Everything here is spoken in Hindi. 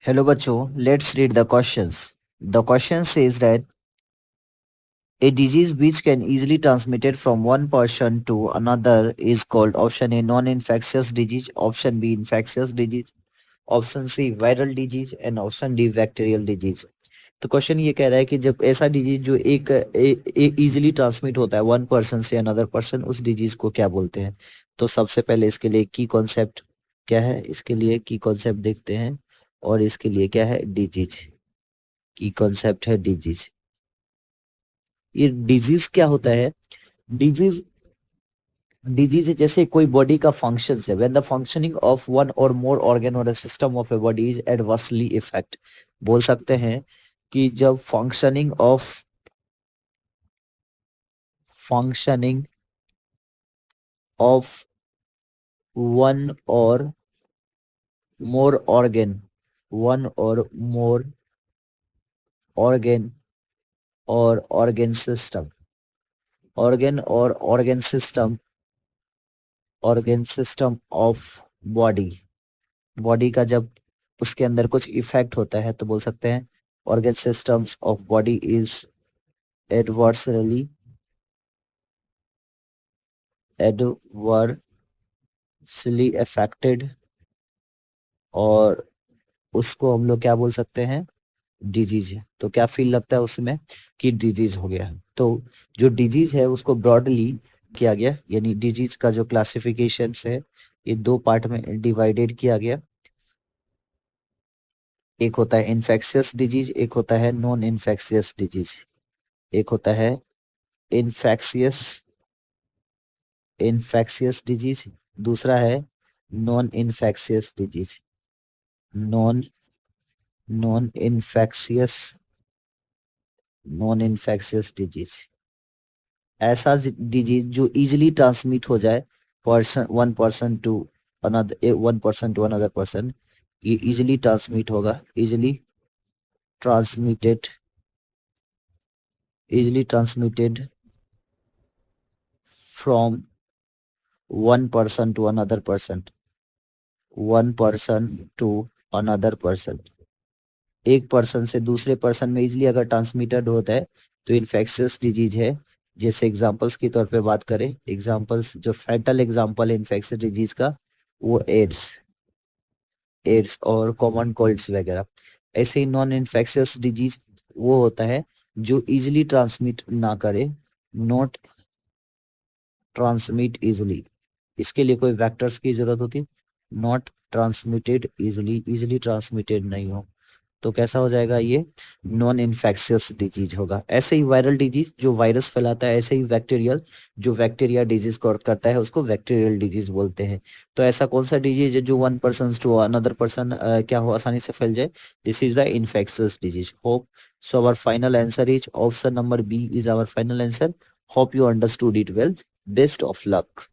Hello bachcho, let's read the questions. The question says that a disease which can easily transmitted from one person to another is called option A non-infectious disease, option B infectious disease, option C viral disease and option D bacterial disease. तो क्वेश्चन ये कह रहा है कि जब ऐसा डिजीज जो एक इजीली ट्रांसमिट होता है वन पर्सन से अनदर पर्सन, उस डिजीज को क्या बोलते हैं। तो सबसे पहले इसके लिए की कॉन्सेप्ट क्या है, इसके लिए की कॉन्सेप्ट देखते हैं। और इसके लिए क्या है, डिजीज की कॉन्सेप्ट है डिजीज। ये डिजीज क्या होता है, डिजीज डिजीज जैसे कोई बॉडी का फंक्शन है, when the functioning of one और मोर ऑर्गन और system of a body is adversely effect. बोल सकते हैं कि जब फंक्शनिंग ऑफ वन और मोर ऑर्गन वन और मोर ऑर्गन और organ system of body body का जब उसके अंदर कुछ इफेक्ट होता है तो बोल सकते हैं organ systems of body is adversely affected, और उसको हम लोग क्या बोल सकते हैं, डिजीज है। तो क्या फील लगता है उसमें कि डिजीज हो गया। तो जो डिजीज है उसको ब्रॉडली किया गया, यानी डिजीज का जो क्लासिफिकेशन है ये दो पार्ट में डिवाइडेड किया गया। एक होता है इन्फेक्शियस डिजीज, एक होता है नॉन इन्फेक्शियस डिजीज। एक होता है इन्फेक्शियस इन्फेक्शियस डिजीज, दूसरा है non infectious disease. Non non infectious non infectious disease ऐसा डिजीज जो इजीली ट्रांसमिट हो जाए one person to another person. ये इजीली ट्रांसमिट होगा, transmitted easily transmitted from one person to another person one person to another person. एक पर्सन से दूसरे पर्सन में इजीली अगर ट्रांसमिटेड होता है तो इन्फेक्शियस डिजीज है। जैसे एग्जांपल्स के तौर पे बात करें, एग्जांपल्स जो फैटल एग्जांपल है इन्फेक्शियस डिजीज का, वो एड्स एड्स और कॉमन कोल्ड्स वगैरह। ऐसे ही नॉन इन्फेक्शियस डिजीज वो होता है जो इजीली ट्रांसमिट ना करे, नॉट ट्रांसमिट इजिली। इसके लिए कोई वेक्टर्स की जरूरत होती, not transmitted easily, easily transmitted नहीं हो, तो कैसा हो जाएगा, ये नॉन इन्फेक्शियस डिजीज होगा। ऐसे ही वायरल डिजीज जो वायरस फैलाता है, ऐसे ही बैक्टीरियल जो बैक्टीरिया डिजीज को करता है उसको बैक्टीरियल डिजीज बोलते हैं। तो ऐसा कौन सा डिजीज है जो one person to another person क्या हो आसानी से फैल जाए, this is the infectious disease. Hope so our final answer is option number B is our final answer. Hope you understood it well. Best of luck.